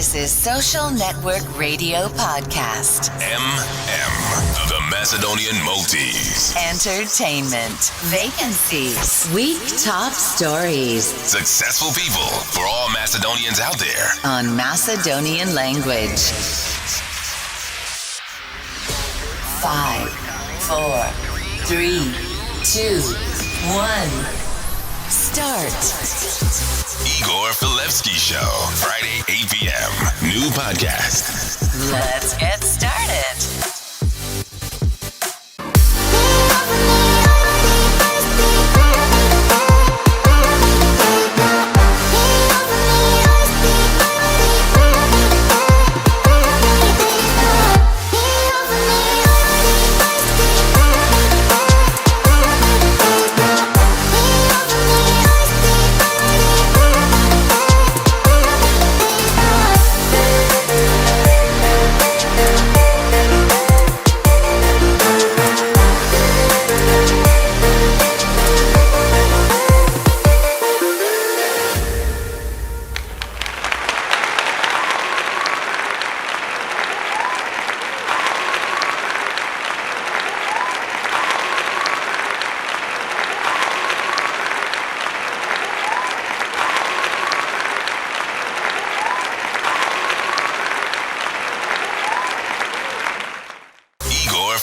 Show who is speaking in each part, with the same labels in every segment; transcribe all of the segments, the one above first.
Speaker 1: This is Social Network Radio Podcast.
Speaker 2: The Macedonian Multis.
Speaker 1: Entertainment. Vacancies. Week top stories.
Speaker 2: Successful people for all Macedonians out there.
Speaker 1: On Macedonian language. 5, 4, 3, 2, 1. Start.
Speaker 2: Igor Filevsky Show, Friday, 8 p.m. New podcast.
Speaker 1: Let's get started.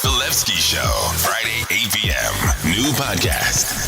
Speaker 2: Filevsky Show, Friday, 8 p.m. New podcast.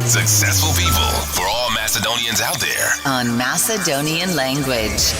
Speaker 2: Successful people for all Macedonians out there.
Speaker 1: On Macedonian language.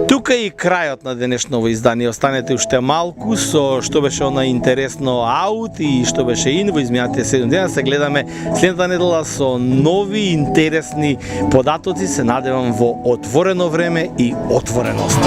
Speaker 3: Тука и крајот на денешново издание. Останете уште малку со што беше она интересно аут и што беше ин во изминатите 7 дена. Се гледаме следната недела со нови интересни податоци. Се надевам во отворено време и отвореност.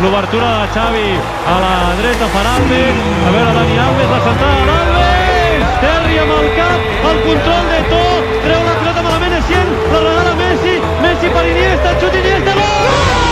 Speaker 4: l'obertura de Xavi a la dreta per Alves, a veure Dani Alves, la centrada d'Alves, Terri amb el cap, el control de tot, treu la pilota malament Essien, la regala Messi, Messi per Iniesta, xut Iniesta, gol!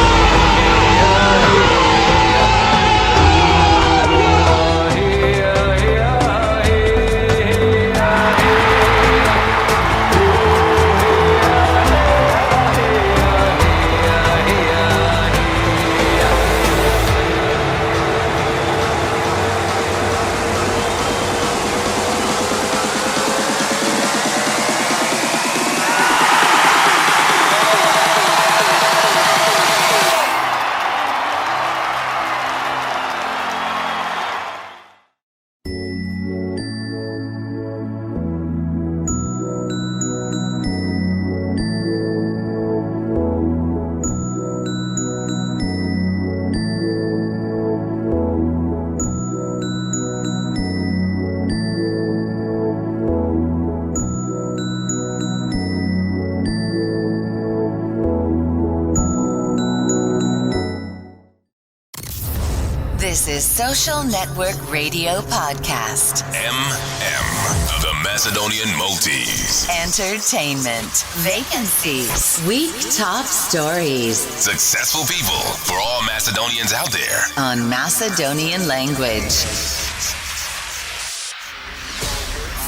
Speaker 1: This is Social Network Radio Podcast.
Speaker 2: The Macedonian Maltese.
Speaker 1: Entertainment. Vacancies. Week top stories.
Speaker 2: Successful people for all Macedonians out there.
Speaker 1: On Macedonian language.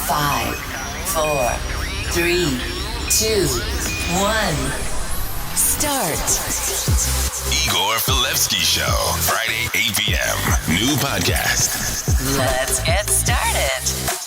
Speaker 1: 5, 4, 3, 2, 1. Start.
Speaker 2: Igor Filevsky Show. Friday, 8 p.m. New podcast.
Speaker 1: Let's get started.